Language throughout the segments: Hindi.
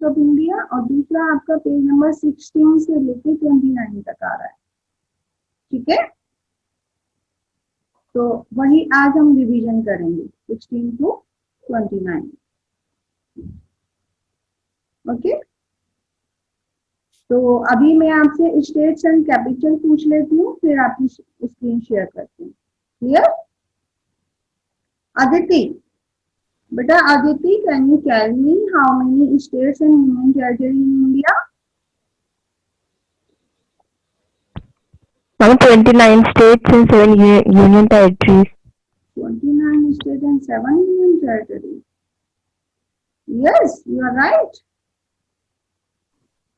ऑफ इंडिया और दूसरा आपका पेज नंबर 16 से लेके 29 तक आ रहा है, ठीक है। तो वही आज हम रिवीजन करेंगे 16 to 29, ओके। तो अभी मैं आपसे स्टेट्स एंड कैपिटल पूछ लेती हूँ, फिर आपकी स्क्रीन शेयर करती हूँ, क्लियर। अदिति, बेटा Aditi, can you tell me how many states and union territory in India? 29 states and 7 union territories. 29 states and 7 union territories. Yes, you are right.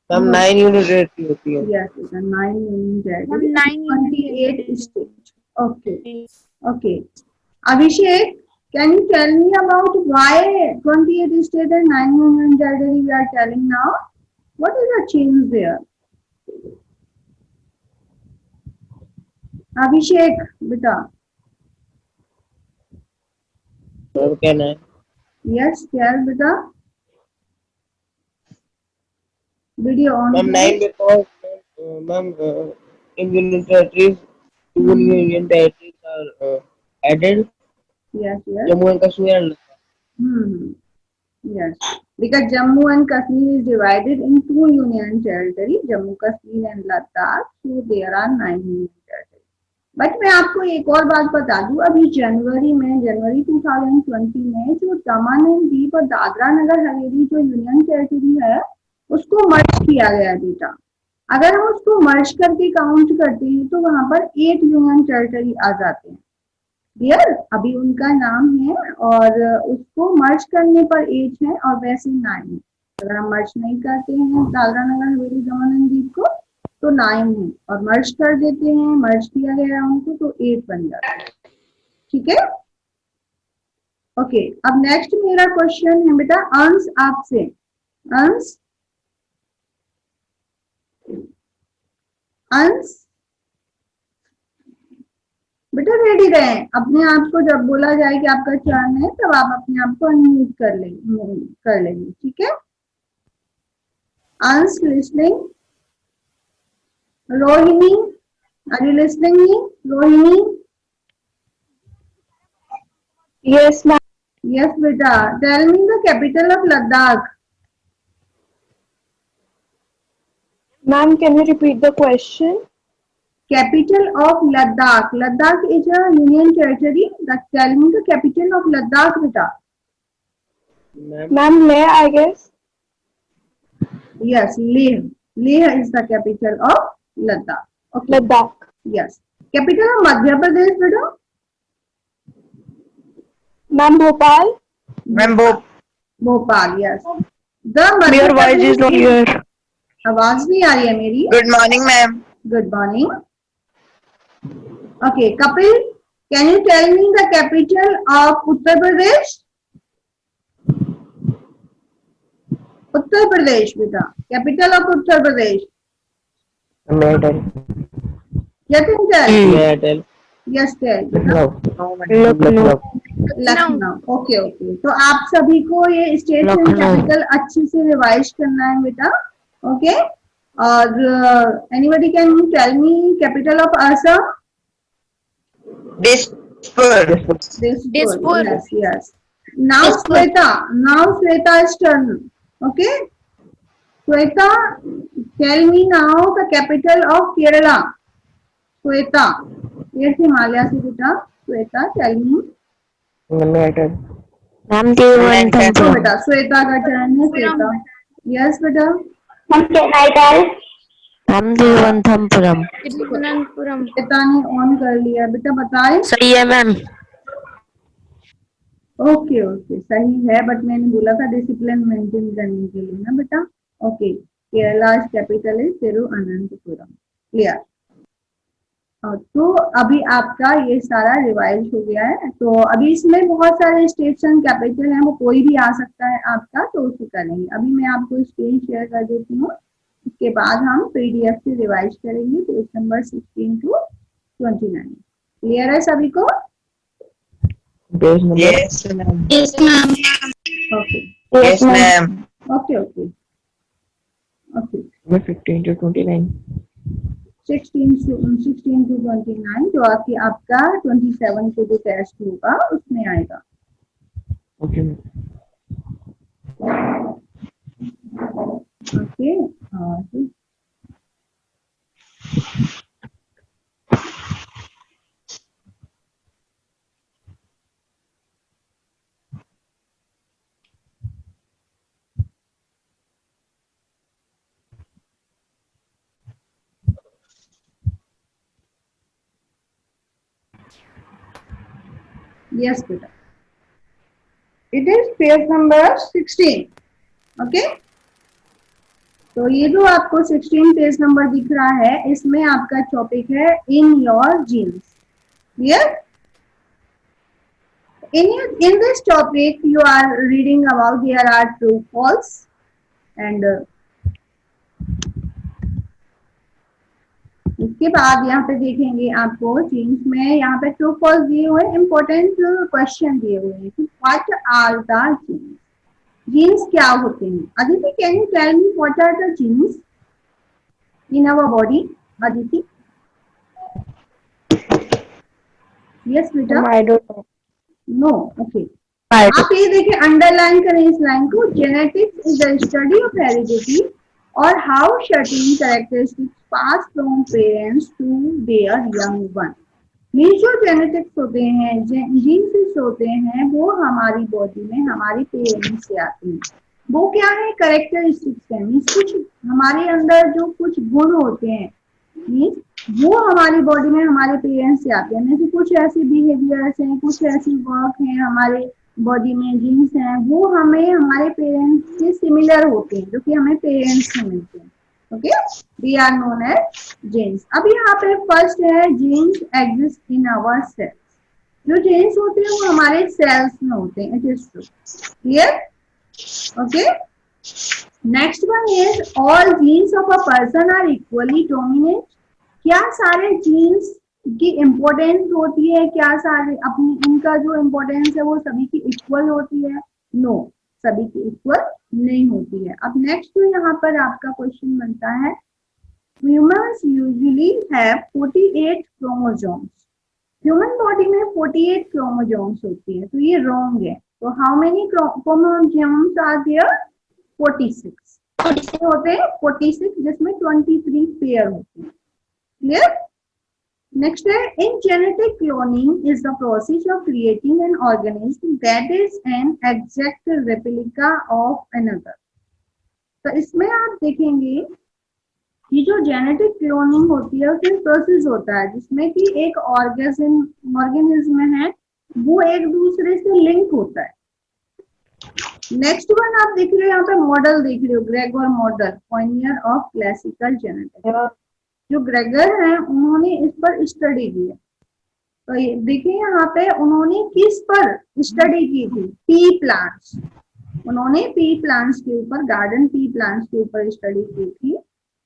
हम 9 union territory होती है. Yes, it's a 9 union territory. 28 states. Okay. Okay. Abhishek, can you tell me about why 28 states and 9 union territory we are telling now? What is the change there? Abhishek, beta. और कहना है. Yes, tell beta. Video on. Ma'am, 9 because ma'am, in union territories, 2 union territories are added. Yes, yes. Jammu and Kashmir and Hmm. Yes, because Jammu and Kashmir is divided in 2 union territories, Jammu Kashmir and Ladakh. So there are 9 union territories. But मैं आपको एक और बात बता दूं, अभी जनवरी 2020 में जो दमन एंड दीव और दादरा नगर हवेली जो यूनियन टेरिटरी है उसको मर्ज किया गया बेटा। अगर हम उसको मर्ज करके काउंट करते हैं तो वहां पर 8 यूनियन टेरिटरी आ जाते हैं। क्लियर, अभी उनका नाम है और उसको मर्ज करने पर 8 है और वैसे 9। अगर हम मर्ज नहीं करते हैं दादरा नगर हवेली दमन एंड दीव को तो 9 है और मर्ज कर देते हैं, मर्ज किया गया उनको तो 8 बन जाता है, ठीक है। ओके, अब नेक्स्ट मेरा क्वेश्चन है बेटा अंश आपसे। अंश, अंश बेटा रेडी रहे, अपने आप को जब बोला जाए कि आपका टर्न है तब आप अपने आप को अनम्यूट कर लेंगे, ठीक है। अंश listening, Rohini, are you listening me? Rohini? Yes, ma'am. Yes, beta. Tell me the capital of Ladakh. Ma'am, can you repeat the question? Capital of Ladakh. Ladakh is a union territory. Tell me the capital of Ladakh, beta. Ma'am, Leh, I guess. Yes, Leh. Leh is the capital of Ladakh. Okay. Ladakh. Yes. Capital of Madhya Pradesh, beta. Ma'am, Bhopal. ma'am Bhopal, yes. The Your voice is not here. आवाज नहीं आ रही है मेरी? Good morning, ma'am. Good morning. Okay, Kapil, can you tell me the capital of Uttar Pradesh? Uttar Pradesh, beta. Capital of Uttar Pradesh. May I tell? Yes, tell. May I tell? Yes, tell. Lucknow. Lucknow. Okay okay, तो आप सभी को ये स्टेट एंड कैपिटल अच्छे से रिवाइज करना है बेटा, ओके। और anybody can tell me capital of Assam? Dispur. Yes, yes. Now Sweta is turn. Okay, Sweta, tell me now the capital of Kerala. Sweta, ये हिमालय से बेटा। Sweta, tell me. May I tell? Ma'am, Thiruvananthapuram. बेटा श्वेता का टर्न है। श्वेता, यस बेटा। Ma'am, can I tell? Ma'am, Thiruvananthapuram. Shweta ने ऑन कर लिया बेटा, बताए। सही है मैम। ओके ओके, सही है, बट मैंने बोला था डिसिप्लिन मेंटेन करने के लिए ना बेटा। Okay, Kerala capital is Thiruvananthapuram. Clear. तो अभी आपका ये सारा रिवाइज हो गया है। तो अभी इसमें बहुत सारे स्टेट्स एंड कैपिटल हैं, वो कोई भी आ सकता है आपका, तो उसे करेंगे। अभी मैं आपको स्क्रीन शेयर कर देती हूँ, उसके बाद हम पीडीएफ से रिवाइज करेंगे पेज नंबर 16 to 29। क्लियर है सभी को? Yes, ma'am. Yes, ma'am. Okay Yes, ma'am. Okay okay. Okay 15 to 29. 16 to 29, जो आपकी आपका 27 को जो टेस्ट होगा उसमें आएगा। Okay, ma'am. ओके, यस बेटा, it is page number 16। Okay, तो ये जो आपको 16 पेज नंबर दिख रहा है, इसमें आपका टॉपिक है in your genes. Clear? In this topic you are reading about there are true false and इसके बाद यहाँ पे देखेंगे आपको जीन्स में यहाँ पे ट्रू फॉल्स दिए हुए इंपॉर्टेंट क्वेश्चन दिए हुए हैं कि what are the genes, genes क्या होते हैं। Aditi, can you tell me what are the genes in our body? Aditi, yes बेटा? I don't know. No, okay. आप ये देखिए, अंडरलाइन करें इस लाइन को। Genetics is the study of heredity और how certain characteristics pass from parents to their young one. Means जो जेनेटिक्स होते हैं, जीन्स होते हैं, वो हमारी बॉडी में हमारे पेरेंट्स से आते हैं। वो क्या है? कैरेक्टरिस्टिक्स है। मीन्स कुछ हमारे अंदर जो कुछ गुण होते हैं, मीन्स वो हमारी बॉडी में हमारे पेरेंट्स से आते हैं। जैसे कुछ ऐसे बिहेवियर्स हैं, कुछ ऐसी वर्क हैं हमारे बॉडी में, जीन्स हैं, वो हमें हमारे पेरेंट्स से सिमिलर होते हैं, जो कि हमें पेरेंट्स से मिलते हैं। Okay, we are known as genes. अब यहाँ पे फर्स्ट है genes exist in our cells. जो जीन्स होते हैं वो हमारे सेल्स में होते हैं। It is true. Clear? Okay, next one is all genes of a person are equally dominant. क्या सारे जीन्स की इम्पोर्टेंस होती है? क्या सारे अपनी इनका जो इम्पोर्टेंस है वो सभी की इक्वल होती है? नो, सभी की इक्वल नहीं होती है। अब नेक्स्ट जो यहाँ पर आपका क्वेश्चन बनता है, humans usually have 48 chromosomes. Human body में 48 क्रोमोसोम्स होती है, तो ये रॉन्ग है। तो how many chromosomes are there? 46 होते हैं, 46, जिसमें 23 पेयर होते हैं। क्लियर? नेक्स्ट है, in genetic cloning is the process of creating an organism that is an exact replica of another. तो इसमें आप देखेंगे ये जो जेनेटिक क्लोनिंग होती है उसमें प्रोसेस होता है जिसमें कि एक ऑर्गेनिज्म है वो एक दूसरे से लिंक होता है। नेक्स्ट वन आप देख रहे हो यहाँ पे मॉडल देख रहे हो, Gregor model, Pioneer of classical genetics. जो ग्रेगर हैं उन्होंने इस पर स्टडी की है। तो ये देखिए यहाँ पे उन्होंने किस पर स्टडी की थी? P plants. उन्होंने पी प्लांट्स के ऊपर, गार्डन पी प्लांट्स के ऊपर स्टडी की थी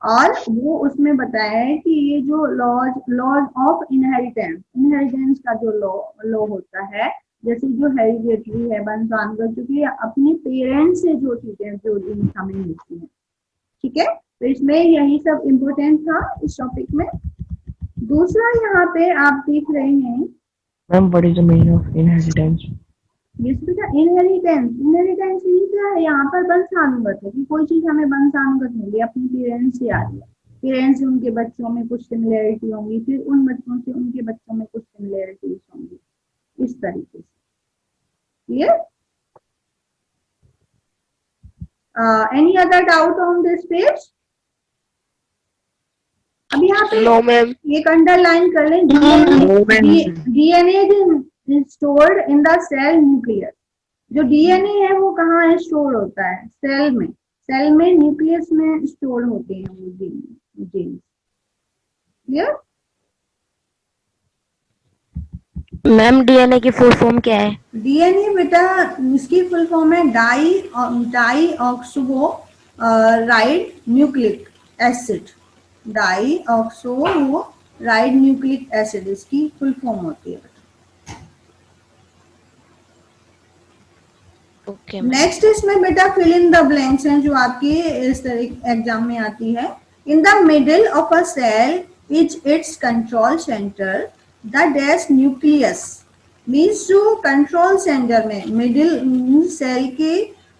और वो उसमें बताया है कि ये जो लॉज ऑफ इनहेरिटेंस का जो लॉ होता है, जैसे जो हेरिडिटरी है, वंशानुगत, क्योंकि अपने पेरेंट्स से जो चीजें जो जीन्स हमें मिलती है। ठीक है, तो इसमें यही सब इम्पोर्टेंट था इस टॉपिक में। दूसरा यहाँ पे आप देख रहे हैं, ma'am what is the meaning of inheritance? Yes बेटा, इनहेरिटेंस मीन क्या है? यहाँ पर वंशानुगत है कि कोई चीज हमें वंशानुगत मिली, अपने पेरेंट्स से आ रही है। पेरेंट्स से उनके बच्चों में कुछ सिमिलैरिटी होंगी, फिर उन बच्चों से उनके बच्चों में कुछ सिमिलैरिटीज होंगी, इस तरीके से। Clear? Any other doubt on this page? अब यहाँ पे No, ma'am. एक अंडरलाइन कर लें, DNA is stored in the cell nucleus. जो डीएनए है वो कहाँ स्टोर होता है? सेल में। सेल में न्यूक्लियस में स्टोर होते हैं वो जीन्स। क्लियर? मैम डीएनए की फुल फॉर्म क्या है? डीएनए बेटा, इसकी फुल फॉर्म है deoxyribonucleic acid. Deoxyribonucleic acid इसकी फुल फॉर्म होती है। Okay, ma'am. नेक्स्ट इसमें बेटा फिल इन द ब्लैंक्स हैं जो आपकी इस तरह एग्जाम में आती है. In the middle of a cell is its control centre the dash nucleus. Means जो कंट्रोल सेंटर में मिडिल सेल के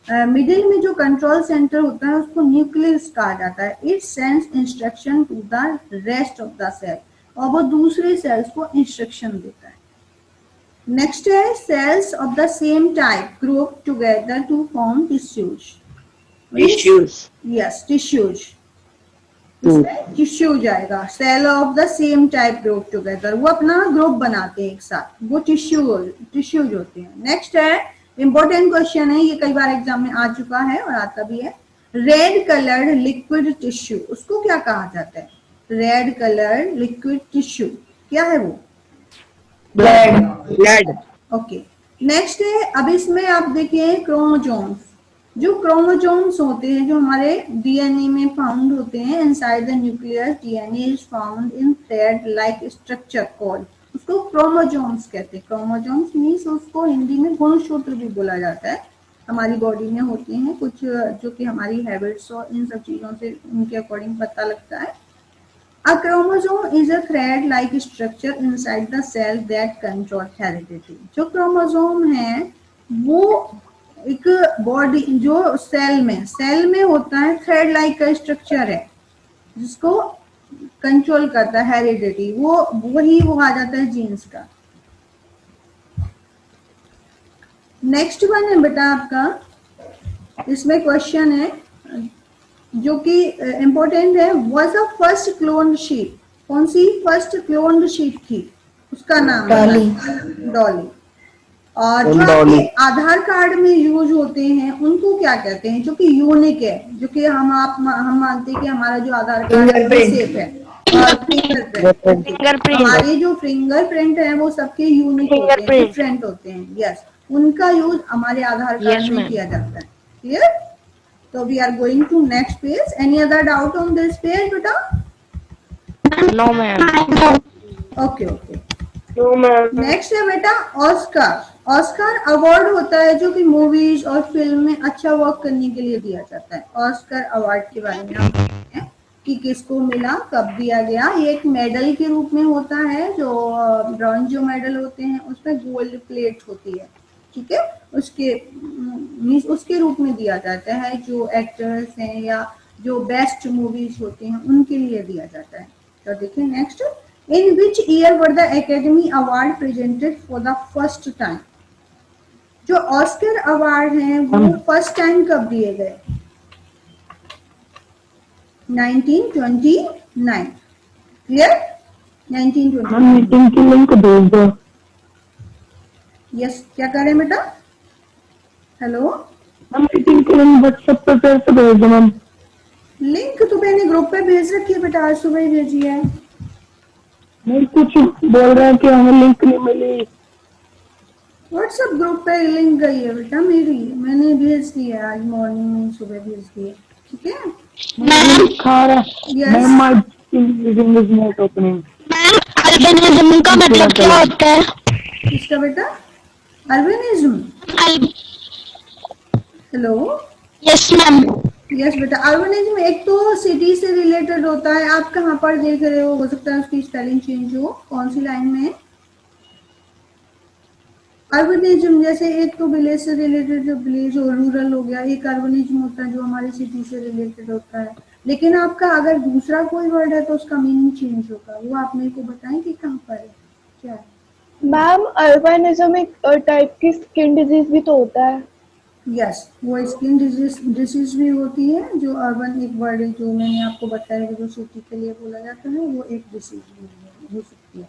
मिडिल में जो कंट्रोल सेंटर होता है उसको न्यूक्लियस कहा जाता है. It sends instruction to the rest of the cell और वो दूसरे सेल्स को इंस्ट्रक्शन देता है. नेक्स्ट है cells of the same type group together to form tissues. Tissues. Yes tissues. Tissue जाएगा. Cell of the same type group together वो अपना ग्रुप बनाते हैं एक साथ, वो टिश्यूज होते हैं. नेक्स्ट है इंपॉर्टेंट क्वेश्चन है, ये कई बार एग्जाम में आ चुका है और आता भी है. रेड कलर्ड लिक्विड टिश्यू उसको क्या कहा जाता है? रेड कलर्ड लिक्विड टिश्यू क्या है वो? Blood. ओके. नेक्स्ट है अब इसमें आप देखिए क्रोमोसोम्स. जो क्रोमोसोम्स होते हैं जो हमारे डीएनए में फाउंड होते हैं inside the nucleus. DNA is found in thread like structure called, उसको क्रोमोसोम्स कहते हैं. क्रोमोसोम्स मीन्स उसको हिंदी में गुणसूत्र भी बोला जाता है. हमारी बॉडी में होते हैं कुछ जो कि हमारी हैबिट्स और इन सब चीजों से उनके अकॉर्डिंग पता लगता है. A chromosome is a thread-like structure inside the cell that control heredity. जो क्रोमोसोम है वो एक बॉडी जो सेल में होता है थ्रेड लाइक का स्ट्रक्चर है जिसको कंट्रोल करता है हेरिडिटी. वो आ जाता है जीन्स का. नेक्स्ट वन है बेटा आपका, इसमें क्वेश्चन है जो कि इम्पोर्टेंट है. Was the first cloned sheep. कौन सी फर्स्ट क्लोन्ड शीप थी? उसका नाम डॉली. और जो आपके आधार कार्ड में यूज होते हैं उनको क्या कहते हैं? जो कि यूनिक है, जो कि हम मानते हैं कि हमारा जो आधार कार्ड है वो सेफ है. फिंगरप्रिंट. हमारी जो फिंगरप्रिंट है वो सबके यूनिक होते हैं, डिफरेंट होते हैं. यस, उनका यूज हमारे आधार कार्ड में किया जाता है. Clear? So we are going to next page. Any other doubt on this page, beta? No, ma'am. Okay. No, ma'am. Next है बेटा ऑस्कर. ऑस्कर अवार्ड होता है जो कि मूवीज और फिल्म में अच्छा वर्क करने के लिए दिया जाता है. ऑस्कर अवार्ड के बारे में हम देखते हैं कि किसको मिला, कब दिया गया. ये एक मेडल के रूप में होता है. जो ब्रॉन्ज जो मेडल होते हैं उसमें गोल्ड प्लेट होती है. ठीक है, उसके रूप में दिया जाता है. जो एक्टर्स हैं या जो बेस्ट मूवीज होती हैं उनके लिए दिया जाता है. तो देखिए next, in which year were the academy award presented for the first time. जो ऑस्कर अवार्ड हैं वो फर्स्ट टाइम कब दिए गए? 1929. क्लियर? 1929. मीटिंग की लिंक भेज दो. यस, क्या कर रहे हैं बेटा? हेलो, हम मीटिंग के लिंक व्हाट्सएप पे फिर से भेज दो मैम. लिंक तो मैंने ग्रुप पे भेज रखी है बेटा, आज सुबह ही भेजी है. नहीं, कुछ बोल रहे हैं कि हमें लिंक नहीं मिली. व्हाट्सएप ग्रुप पे लिंक गई है बेटा मेरी, मैंने भेज दी है आज मॉर्निंग में, सुबह भेज दी है. ठीक है मैम खा रहा. Yes. Ma'am my meeting is not opening. Ma'am albinism का मतलब क्या होता है? किसका बेटा? Albinism. Hello. Yes ma'am. Yes बेटा, अल्बिनिज्म एक तो सिटी से रिलेटेड होता है. आप कहाँ पर देख रहे हो सकता है उसकी स्पेलिंग चेंज हो. कौन सी लाइन में? अर्बनिज्म जैसे एक तो विलेज से रिलेटेड, जो विलेज और रूरल हो गया. एक अर्बनिज्म होता है जो हमारी सिटी से रिलेटेड होता है. लेकिन आपका अगर दूसरा कोई वर्ड है तो उसका मीनिंग चेंज होगा. वो आप मेरे को बताएं कि कहाँ पर है, क्या है? मैम अल्बाइनिज्म एक टाइप की स्किन डिजीज भी तो होता है. यस, वो स्किन डिजीज भी होती है. जो अर्बन एक वर्ड है जो मैंने आपको बताया जो सिटी के लिए बोला जाता है, वो एक डिजीज भी हो सकती है.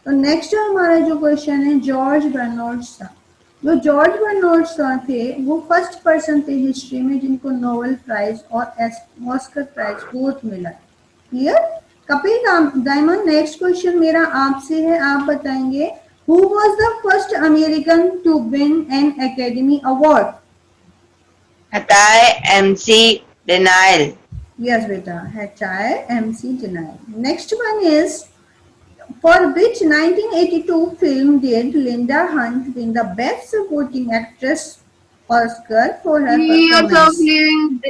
तो नेक्स्ट हमारा जो क्वेश्चन है, जॉर्ज बर्नार्ड शॉ. जो जॉर्ज बर्नार्ड शॉ थे वो फर्स्ट पर्सन थे हिस्ट्री में जिनको नोबेल प्राइज और ऑस्कर प्राइज बोथ मिला. Clear? Kapil diamond, next question मेरा आपसे है. आप बताएंगे who was the first American to win an Academy Award? Hatay MC Denial. Yes beta, Hatay MC Denial. Next one is, for which 1982 film did Linda Hunt win the Best Supporting Actress Oscar for her Years of performance. living.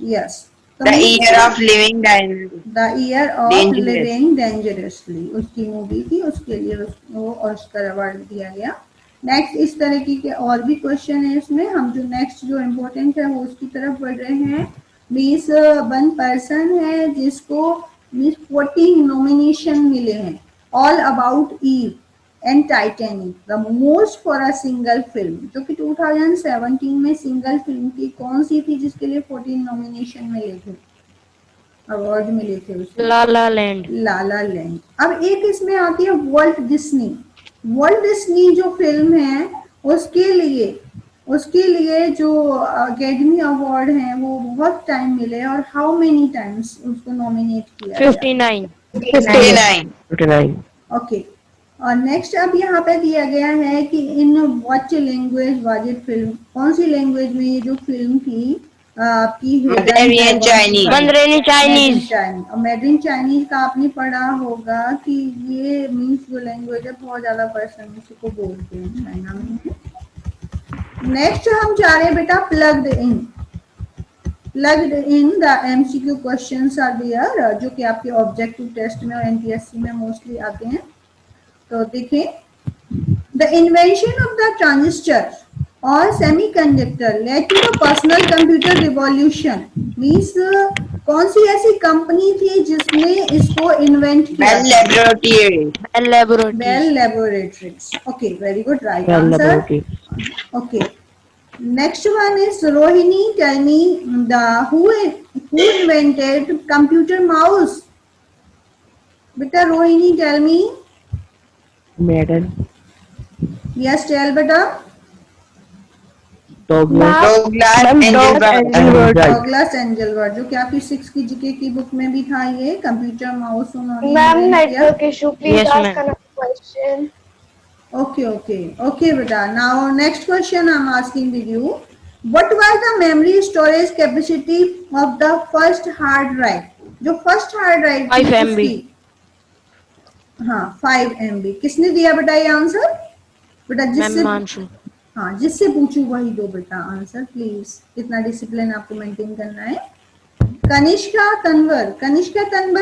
Yes. The year of living the year of dangerous. Living dangerously उसकी मूवी थी, उसके लिए उसको ऑस्कर अवार्ड दिया गया। नेक्स्ट इस तरीके के और भी क्वेश्चन है इसमें। हम जो नेक्स्ट जो इम्पोर्टेंट है वो उसकी तरफ बढ़ रहे हैं। मीन्स वन पर्सन है जिसको मीन्स 14 नॉमिनेशन मिले हैं। All about Eve and Titanic the most for a single film, जो कि 2017 में सिंगल फिल्म थी। कौन सी थी जिसके लिए 14 नॉमिनेशन मिले थे, अवार्ड मिले थे उसे? ला ला लैंड। ला ला लैंड। अब एक इसमें आती है वॉल्ट डिज्नी। वॉल्ट डिज्नी जो फिल्म है उसके लिए जो अकेडमी अवार्ड है वो बहुत टाइम मिले, और हाउ मेनी टाइम्स उसको नॉमिनेट किया गया? 59। 59. 59. ओके। और नेक्स्ट अब यहाँ पे दिया गया है कि in what language was it film, कौन सी लैंग्वेज में ये जो फिल्म थी आपकी? Mandarin Chinese. मंदरेनी चाइनीज। और मैडरिन चाइनीज का आपने पढ़ा होगा कि ये मीन्स जो लैंग्वेज है बहुत ज्यादा पर्सन इसी को बोलते हैं चाइना में। नेक्स्ट हम जा रहे हैं बेटा plugged in. Plugged in the MCQ questions are there, जो कि आपके ऑब्जेक्टिव टेस्ट में और एनटीएससी में मोस्टली आते हैं। तो देखिए, the invention of the transistor और semiconductor led to the personal computer revolution. Means कौन सी ऐसी कंपनी थी जिसने इसको इन्वेंट किया? Bell Laboratories. Bell laboratory. Bell laboratories. Okay, very good, right Bell answer. Laboratories. Okay, next one is Rohini, tell me the who invented computer mouse? बेटा Rohini, tell me. Madden. Yes, tell बेटा। Douglas. Douglas Engelbart. Douglas Engelbart, जो कि आपकी 6 की जीके की बुक में भी था। ये कंप्यूटर माउस उन्होंने Ma'am, invent किया। network issue. Please Yes, ask ma'am. another question. Okay, beta. Now next question I'm asking with you. What was the memory storage capacity of the first hard drive? जो फर्स्ट हार्ड ड्राइव 5 MB। हाँ 5 MB। किसने दिया बेटा ये आंसर? बेटा जिससे, मानसू। हाँ जिससे पूछू वही दो बेटा आंसर प्लीज। इतना डिसिप्लिन आपको मेंटेन करना है। Kanishka Tanwar,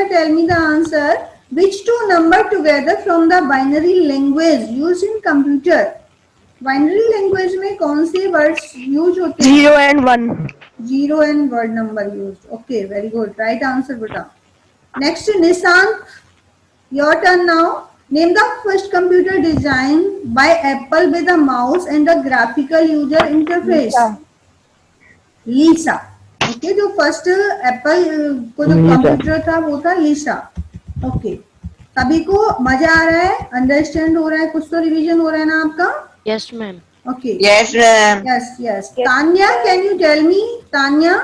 tell me the answer. Which two number together from the binary language used in computer? Binary language में कौन से words use होते हैं? 0 and 1। 0 and word number used. Okay, very good. Right answer बेटा। Next, Nishant, your turn now. Name the first computer designed by Apple with a mouse and a graphical user interface. Lisa. Okay, जो फर्स्ट एप्पल को जो कंप्यूटर था वो था लीसा। ओके, सभी को मजा आ रहा है, अंडरस्टैंड हो रहा है, कुछ तो रिवीजन हो रहा है ना आपका? Yes ma'am. Okay, Yes, ma'am. Yes. Tanya, can you tell me? Tanya,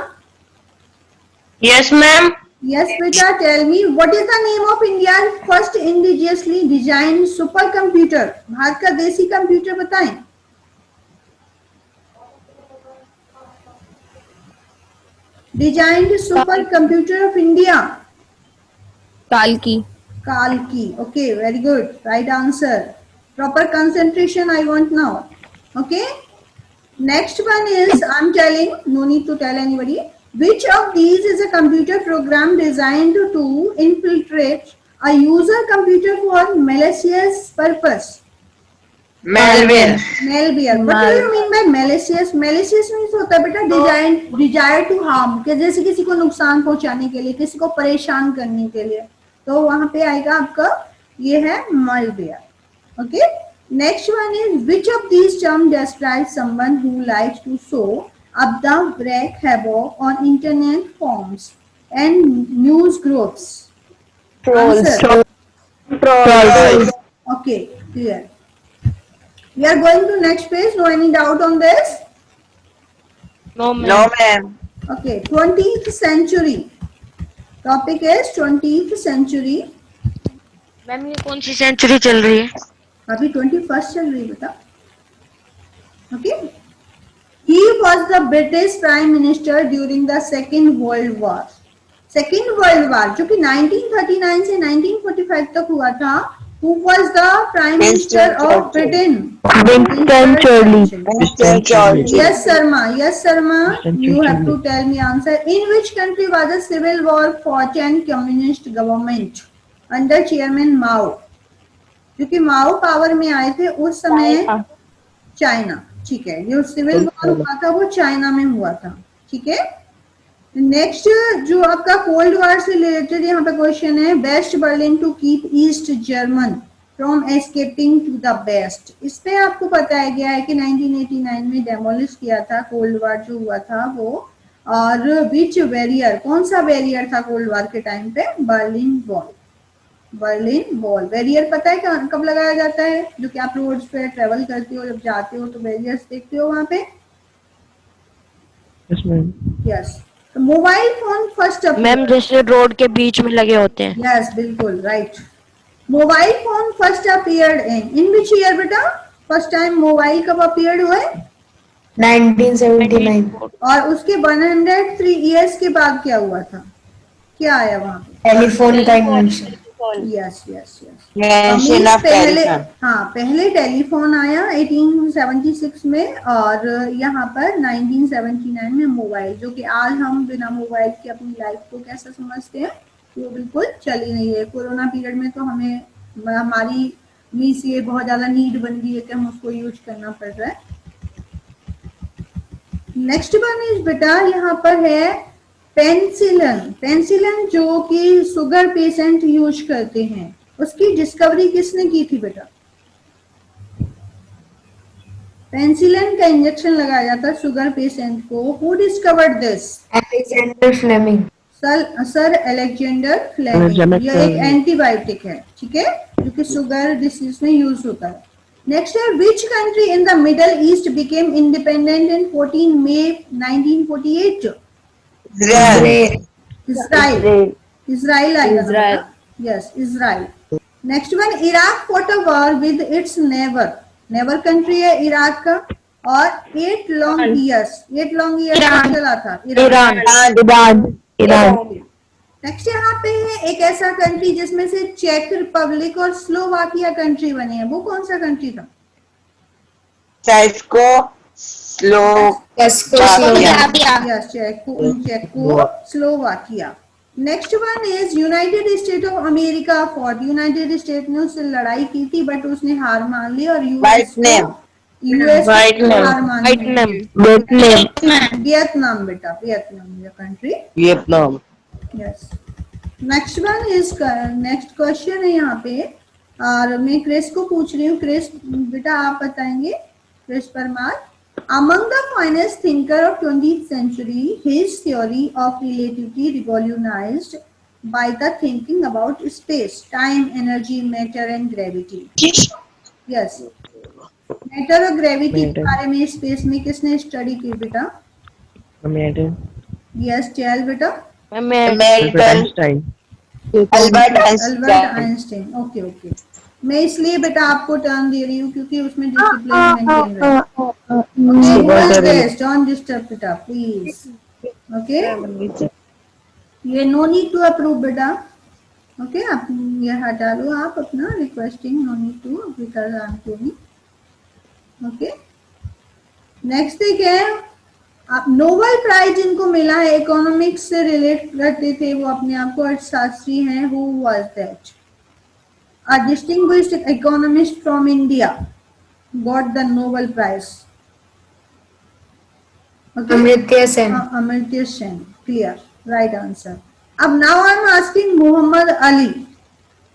Yes, ma'am. Yes बेटा, tell me what is the name of India first indigenously design super computer? Bharat का देसी कंप्यूटर बताएं। Designed super computer of India? Kalki. Okay, very good. Right answer. Proper concentration I want now. Okay. Next one is, I'm telling, no need to tell anybody. Which of these is a computer program designed to infiltrate a user computer for malicious purpose? Malware. Malware. What do you mean by malicious? Malicious means होता है बेटा desire to harm, कि जैसे किसी को नुकसान पहुंचाने के लिए, किसी को परेशान करने के लिए, तो वहां पे आएगा आपका ये है malware. Okay. Next one is, which of these terms describes someone who likes to sow up the wreak havoc on internet forums and news groups? Answer. Trolls. Okay, clear. We are going to next page. No any doubt on this? No ma'am. No, ma'am. Okay, 20th century. Topic is 20th century. Ma'am ये कौन सी सेंचुरी चल रही है? अभी 21st चल रही है बेटा। Okay. He was the British Prime Minister during the Second World War. Second World War जो कि 1939 से 1945 तक हुआ था, Who was the Prime Minister Winston of Churchill. Britain? Winston Churchill. Winston Churchill. Yes, Sharma. Yes, Sharma. Winston You have to Churchill. tell me answer. In which country was a civil war fought and communist government under chairman Mao? क्योंकि माओ पावर में आए थे उस समय चाइना, ठीक है। जो सिविल वॉर हुआ था वो चाइना में हुआ था, ठीक है। नेक्स्ट जो आपका कोल्ड वॉर से रिलेटेड यहाँ पे क्वेश्चन है, West Berlin to keep East German from escaping to the West. इस पे आपको बताया गया है कि 1989 में डेमोलिश किया था कोल्ड वॉर जो हुआ था वो, और विच बैरियर, कौन सा बैरियर था कोल्ड वॉर के टाइम पे? Berlin wall. Berlin wall barrier पता है कब लगाया जाता है? जो कि आप रोड्स पे ट्रेवल करते हो, जब जाते हो तो बैरियर्स देखते हो वहां पे। Yes, ma'am. Yes. Mobile phone first ma'am जैसे रोड के बीच में लगे होते हैं। यस, बिल्कुल right. Mobile phone first appeared in which year बेटा? फर्स्ट टाइम मोबाइल कब अपीयर्ड हुए? 1979 और उसके 103 इयर्स के बाद क्या हुआ था? क्या आया वहां पे? टेलीफोन का invention. Yes yes yes. Invention of पहले, telephone. हाँ पहले टेलीफोन आया 1876 में, और यहाँ पर 1979 में मोबाइल, जो कि आज हम बिना मोबाइल के अपनी लाइफ को कैसा समझते हैं, वो बिल्कुल चल ही नहीं है। कोरोना पीरियड में तो हमें हमारी मीन्स ये बहुत ज्यादा नीड बन गई है कि हम उसको यूज करना पड़ रहा है। नेक्स्ट वन इज बेटा यहाँ पर है पेनिसिलिन। पेनिसिलिन जो कि शुगर पेशेंट यूज करते हैं, उसकी डिस्कवरी किसने की थी बेटा? पेनिसिलिन का इंजेक्शन लगाया जाता है शुगर पेशेंट को। Who discovered this? Alexander Fleming. Sir Alexander Fleming. यह एक एंटीबायोटिक है, ठीक है, जो कि शुगर डिसीज में यूज होता है। नेक्स्ट है, which country in the Middle East became independent in 14 May 1948? Israel. Israel आएगा। Yes, Israel. Next one, Iraq fought a war with its neighbor. Neighbor country है इराक का, और 8 long years चला था ईरान। नेक्स्ट यहाँ पे है एक ऐसा कंट्री जिसमें से चेक रिपब्लिक और स्लोवाकिया कंट्री बने हैं, वो कौन सा कंट्री था? Czechoslovakia. Next one is United state of America for. United state ने उससे लड़ाई की थी बट उसने हार मान ली, और यूएस हार मान ली। वियतनाम बेटा, वियतनाम ये country. Vietnam. Yes. Next one is, next question है यहाँ पे, और मैं क्रिस को पूछ रही हूँ। क्रिस बेटा आप बताएंगे, Kris Parmar. Among the finest thinker of 20th century, his theory of relativity revolutionized by the thinking about space, time, energy, matter and gravity. Yes. Matter और gravity के बारे में स्पेस में किसने स्टडी की बेटा? Yes, टेल बेटा। Albert Einstein. ओके ओके, मैं इसलिए बेटा आपको टर्न दे रही हूँ क्योंकि उसमें डिसिप्लिन मेंटेन रहे। डोंट डिस्टर्ब बेटा प्लीज, ओके। ये नो नीड टू अप्रूव बेटा, ओके। आप ये हटा लो, आप अपना requesting no need to because I am doing, okay. Next thing है, आप नोबेल प्राइज जिनको मिला है इकोनॉमिक्स से रिलेट करते थे, वो अपने आप को अर्थशास्त्री हैं। Who was that? A distinguished economist from India got the Nobel Prize. Okay? Amartya Sen. Amartya Sen. Clear. Right answer. अब now I am asking Muhammad Ali.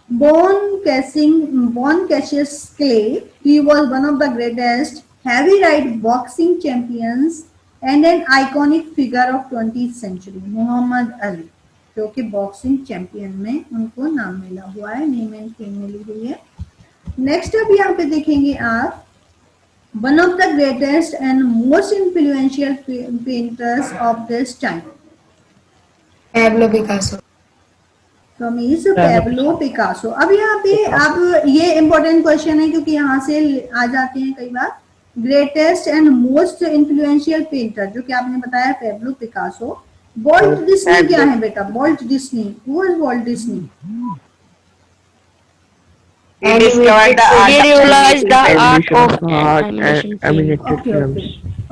Born Cassius Clay. He was one of the greatest heavyweight boxing champions and an iconic figure of 20th century. Muhammad Ali. जो कि बॉक्सिंग चैंपियन में उनको नाम मिला हुआ है, नेम एंड फेम मिली हुई है। नेक्स्ट अब यहाँ पे देखेंगे आप, one of the greatest and most influential painters of this time. Pablo Picasso. From is Pablo Picasso. अब यहाँ पे अब ये इम्पोर्टेंट क्वेश्चन है क्योंकि यहाँ से आ जाते हैं कई बार। Greatest and most influential painter जो कि आपने बताया पैब्लो पिकासो। वॉल्ट डिज्नी क्या है बेटा? Walt Disney, who is Walt Disney? He discovered the art He of realized the art Animation of of art and animation film. animated Okay, films.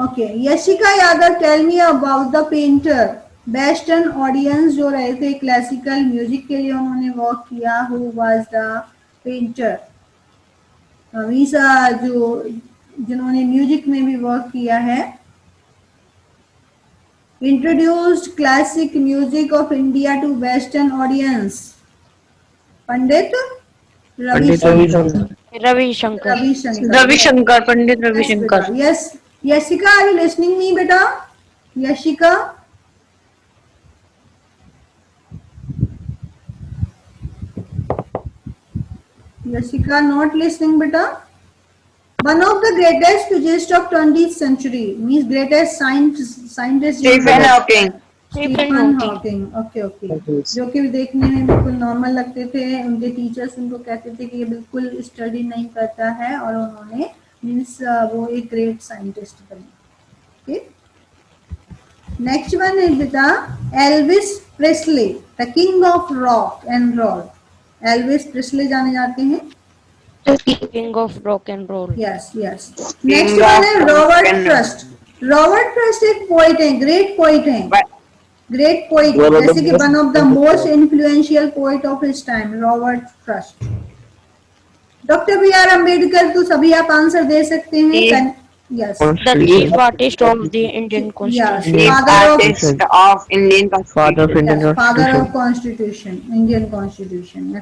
okay. Yashika Yadav, tell me about the painter. Western audience जो रहे थे, क्लासिकल म्यूजिक के लिए उन्होंने वर्क किया। Who was the painter? जो जिन्होंने म्यूजिक में भी वर्क किया है। Introduced classic music of India to western audience. Pandit Ravishankar. Ravi Shankar. Ravi Shankar, Pandit Ravi Shankar. Yes, Yashika, are you listening me, beta? Yashika. Yashika not listening, beta. One of the greatest physicists of 20th century, means greatest scientist. Stephen Hawking. Stephen Hawking. Okay okay, जो कि देखने में बिल्कुल नॉर्मल लगते थे। उनके टीचर्स उनको कहते थे कि ये बिल्कुल स्टडी नहीं करता है, और उन्होंने मीन्स वो एक ग्रेट साइंटिस्ट बने। ओके, नेक्स्ट वन इज बेटा Elvis Presley, the king of rock and roll. Elvis Presley जाने जाते हैं। King of rock and roll. Yes yes. Next one है रॉबर्ट फ्रस्ट। रॉबर्ट फ्रस्ट एक पोइट है, ग्रेट पोइट है, ग्रेट पोइट, जैसे कि one of the most influential poet of his time, Robert Frost. Doctor B R Ambedkar, तो सभी आप आंसर दे सकते हैं। Yes, The chief artist of the Indian Constitution. Chief Father of- artist of Indian Father of Indian father Constitution. Of constitution, Indian constitution.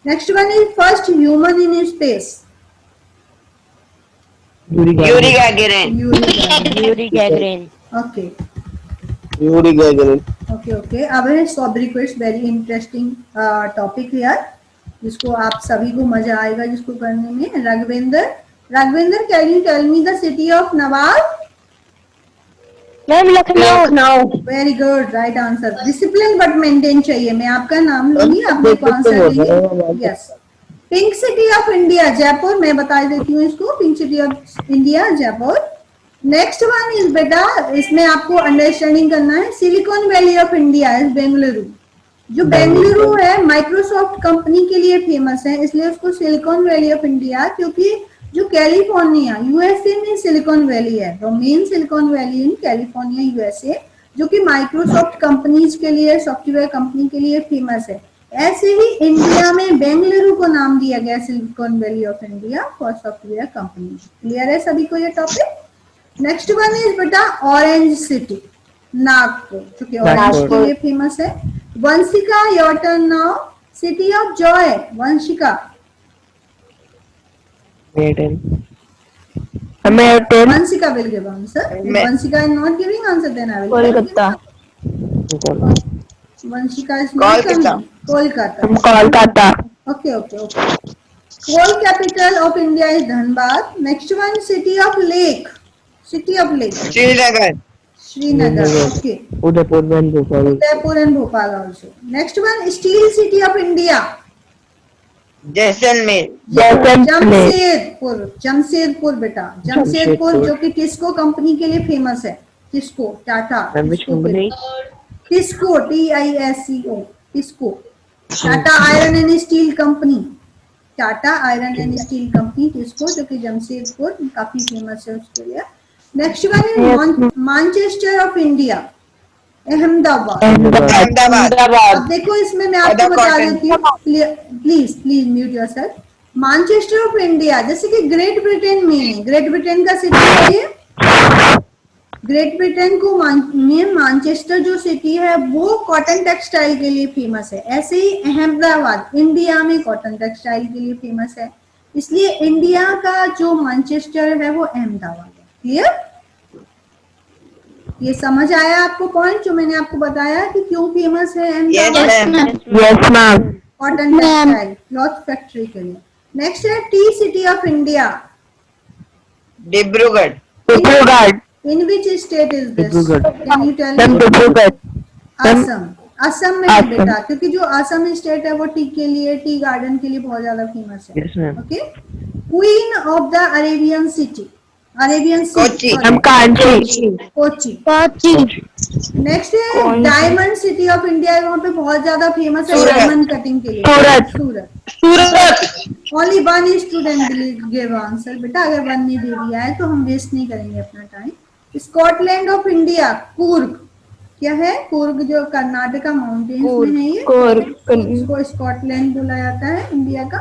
Next one is first human in space. Yuri Gagarin. Yuri Gagarin. Okay Yuri Gagarin. Okay okay. अब है सब रिक्वेस्ट, वेरी इंटरेस्टिंग टॉपिक यार, जिसको आप सभी को मजा आएगा जिसको करने में। Raghavendra, can you tell me the city of nawab? Ma'am, Lucknow. Very good, right answer. Discipline but maintain चाहिए। मैं आपका नाम लूंगी, आप मेरे को आंसर देंगे। Yes. Pink city of India, Jaipur. मैं बता देती हूँ इसको, pink city of India, Jaipur. Next one is बेटा, इसमें आपको अंडरस्टैंडिंग करना है, silicon valley of India is Bengaluru. जो बेंगलुरु है माइक्रोसॉफ्ट कंपनी के लिए फेमस है, इसलिए उसको सिलिकॉन वैली ऑफ इंडिया, क्योंकि जो कैलिफोर्निया यूएसए में सिलिकॉन वैली है, the main silicon valley in California USA, जो कि माइक्रोसॉफ्ट कंपनीज के लिए, सॉफ्टवेयर कंपनी के लिए फेमस है। ऐसे ही इंडिया में बेंगलुरु को नाम दिया गया silicon valley of India for software companies. Clear है सभी को ये टॉपिक? नेक्स्ट वन इज बेटा ऑरेंज सिटी, नागपुर, जो कि ऑरेंज के लिए फेमस है। Vanshika, your turn now. City of Joy, Vanshika. Vansika will give answer. If Vansika is not giving answer, then I will. Kolkata. Vansika is not coming. Kolkata. Kolkata. Okay. Whole capital of India is Dhanbad. Next one, city of lake. Srinagar. Okay. Udaipur and Bhopal. Udaipur and Bhopal also. Next one, steel city of India. Jaisalmer. Jamshedpur बेटा, जमशेदपुर जो कि टिस्को कंपनी के लिए फेमस है। TISCO, Tata, TISCO, TISCO, TISCO, Tata iron and steel company, TISCO, जो कि जमशेदपुर काफी फेमस है उसके लिए। Next one is Manchester of India, Ahmedabad. अब देखो इसमें मैं आपको बता देती हूँ, please mute yourself. Manchester of India, जैसे कि ग्रेट ब्रिटेन में है, ग्रेट ब्रिटेन का सिटी है ये। ग्रेट ब्रिटेन को में मैनचेस्टर जो सिटी है वो कॉटन टेक्सटाइल के लिए फेमस है। ऐसे ही अहमदाबाद इंडिया में कॉटन टेक्सटाइल के लिए फेमस है, इसलिए इंडिया का जो मैनचेस्टर है वो अहमदाबाद है। क्लियर? ये समझ आया आपको पॉइंट जो मैंने आपको बताया कि क्यों फेमस है Ahmedabad? Yes, ma'am. Cotton textile cloth factory के लिए। नेक्स्ट है tea city of India, Dibrugarh. In which state is this? Dibrugarh. Can you tell me? Assam में है बेटा, क्योंकि जो असम स्टेट है वो टी के लिए, टी गार्डन के लिए बहुत ज्यादा फेमस है। Yes, ma'am. Okay. Queen of the Arabian city, Kochi. Kochi. Next है डायमंड सिटी ऑफ इंडिया, वहाँ पे बहुत ज्यादा फेमस है सूरत। डायमंड कटिंग के लिए। Surat. Surat. Only one student give answer बेटा, अगर वन ने दे दिया है तो हम वेस्ट नहीं करेंगे अपना time. Scotland of India, Coorg. क्या है कूर्ग? जो कर्नाटका माउंटेन्स में है, ये इसको स्कॉटलैंड बोला जाता है इंडिया का।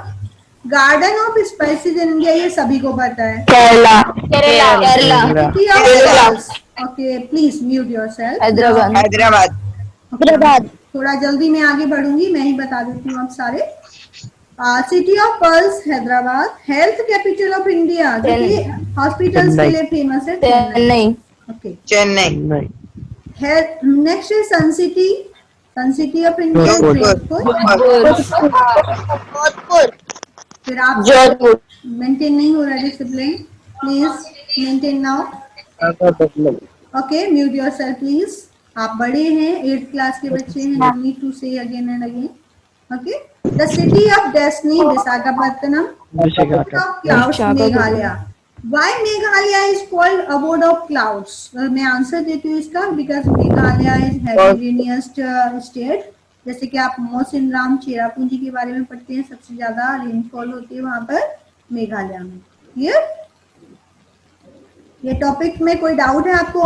Garden of spices in India, ये सभी को पता है। Kerala. Okay please mute yourself. Hyderabad. थोड़ा जल्दी मैं आगे बढ़ूंगी, मैं ही बता देती हूँ आप सारे। City of pearls, Hyderabad. Health capital of India, जो कि हॉस्पिटल्स के लिए फेमस है, चेन्नई। ओके चेन्नई। नेक्स्ट है सन सिटी ऑफ इंडिया, जोधपुर। फिर आप जोधपुर। मेंटेन नहीं हो रहा discipline, please maintain now. Okay mute yourself please. आप बड़े हैं, 8th क्लास के बच्चे हैं, यू नीड टू से again and again. Okay the city of destiny, Visakhapatnam. Clouds, Meghalaya. Why Meghalaya is called abode of clouds? मैं आंसर देती हूँ इसका, because Meghalaya is heterogeneous state. जैसे कि आप मौसिनराम चेरापूंजी के बारे में पढ़ते हैं, सबसे ज्यादा रेनफॉल होती है वहां पर मेघालय में। ये टॉपिक में कोई डाउट है आपको?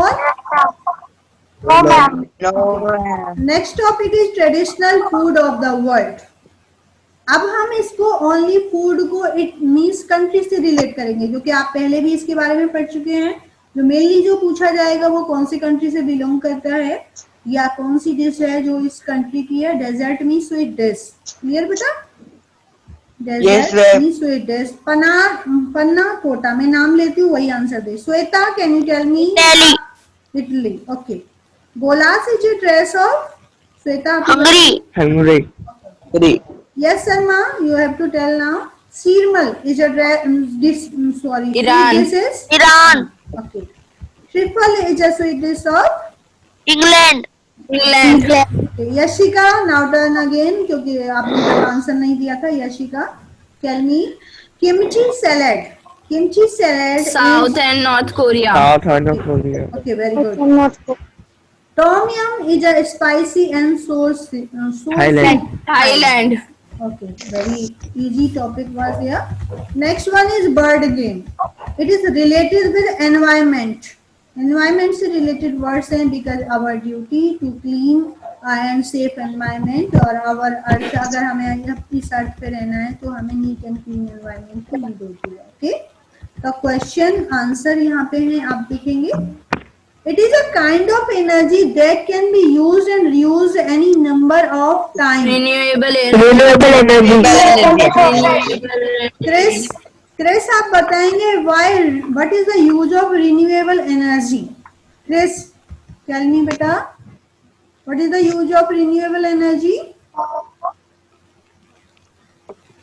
और next topic is traditional food of the world. अब हम इसको ओनली फूड को इट मीन्स कंट्री से रिलेट करेंगे, क्योंकि आप पहले भी इसके बारे में पढ़ चुके हैं। जो मेनली जो पूछा जाएगा वो कौन सी कंट्री से बिलोंग करता है या कौन सी डिश है जो इस कंट्री की है। Dessert mean sweet dish, clear बेटा? Dessert mean sweet dish. Panna cotta, मैं नाम लेती हूँ वही आंसर दे। Shweta, can you tell me? Italy. Okay. Goulash is a trace of Shweta? Hungary. Yes, Sarma, you have to tell now. Sirmal is a dish. Sorry, Iran. This is Iran. okay. Trifle is a sweet dish of England. okay. Yashika, now turn again, क्योंकि आपने तक आंसर नहीं दिया था। Yashika, tell me. Kimchi salad. Kimchi salad. South and North Korea. Okay, very good. Tom yum is a spicy and sour. Thailand. Okay, very easy topic was here. Next one is bird game. It is related with environment. Environment से related words हैं, because our duty to clean and safe environment, और our अर्थ, अगर हमें इस अर्थ पे रहना है तो हमें neat and clean environment की नीड होती है। ओके, तो क्वेश्चन आंसर यहाँ पे है, आप देखेंगे। It is a kind of energy that can be used and reused any number of times. Renewable Chris, आप बताएंगे why? What is the use of renewable energy? Chris, tell me बेटा, what is the use of renewable energy?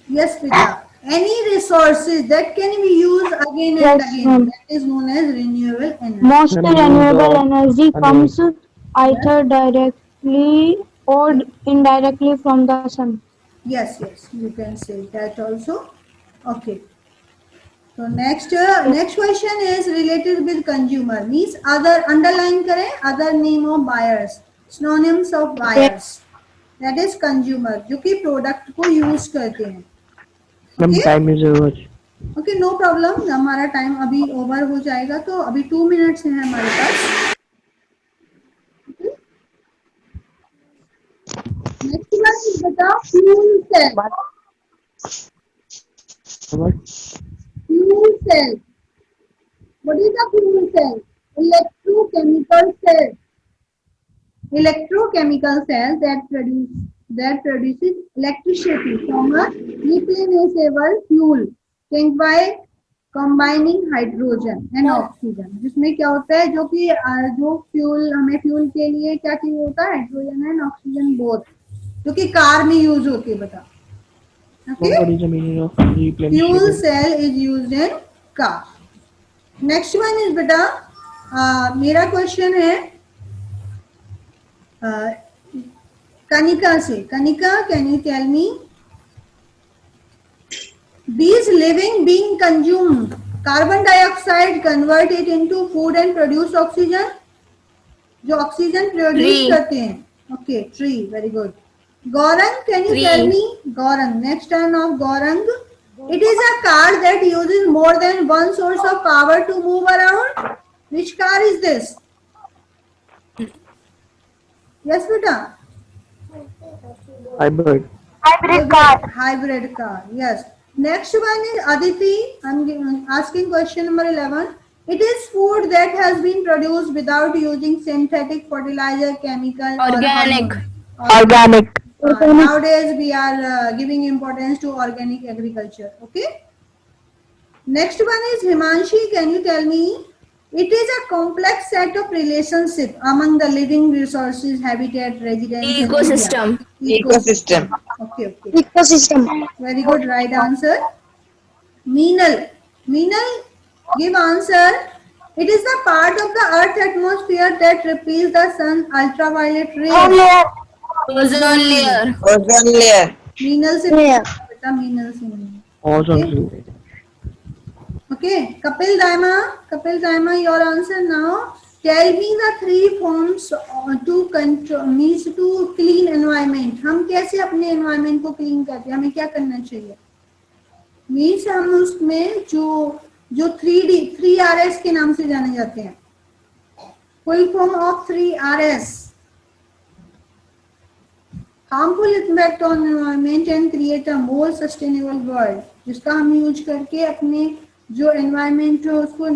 Yes बेटा, any resources that can be used again and again, that is known as renewable energy. Most renewable energy comes either directly or indirectly from the sun. Yes, you can say that also. Okay. So next question is related with consumer, means other, underline करें, other name of buyers, synonyms of buyers, that is consumer, जो कि product को use करते हैं। Time is over. Okay, no problem, हमारा टाइम अभी ओवर हो जाएगा, तो अभी 2 मिनट्स हैं हमारे पास। नेक्स्ट वन बताओ, fuel cell. Fuel cell, what is the fuel cell? Electrochemical cell. Electrochemical cells that produces electricity from a replenishable fuel by combining hydrogen and oxygen. जिसमें क्या होता है, जो कि जो फ्यूल, हमें फ्यूल के लिए क्या चाहिए होता है? हाइड्रोजन एंड ऑक्सीजन बोथ, जो कि कार में यूज होती है। बता, okay, fuel cell is used in car. Next one is बेटा, मेरा क्वेश्चन है कनिका से। Kanika, can you tell me? These living being consume carbon dioxide, convert it into food and produce oxygen. जो ऑक्सीजन प्रोड्यूस करते हैं. Okay, tree, very good. Gaurang, can you tell me? Gaurang, next turn of Gaurang. It is a car that uses more than one source of power to move around. Which car is this? Yes, beta. Hybrid. Hybrid car. Hybrid car. Yes. Next one is Aditi. I'm asking question number 11. It is food that has been produced without using synthetic fertilizer, chemical, Organic. or hormone. Organic. Nowadays we are giving importance to organic agriculture. Okay. Next one is Himanshi. Can you tell me? It is a complex set of relationship among the living resources, habitat, residents. and Ecosystem. media. Ecosystem. Okay. Okay. Ecosystem. Very good. Right answer. Meenal. Meenal, give answer. It is the part of the Earth atmosphere that repels the sun ultraviolet rays. Ozone layer. Ozone layer. Meenal से बेटा Meenal से नहीं. Ozone. Okay. Kapil Daima, your answer now. Tell me the three forms to control means to clean environment. हम कैसे अपने environment को clean करते हैं? हमें क्या करना चाहिए? Means हम उसमें जो 3RS के नाम से जाने जाते हैं. Full form of 3RS. Harmful impact on environment and create a more sustainable world. जिसका हम यूज करके अपने जो environment है उसको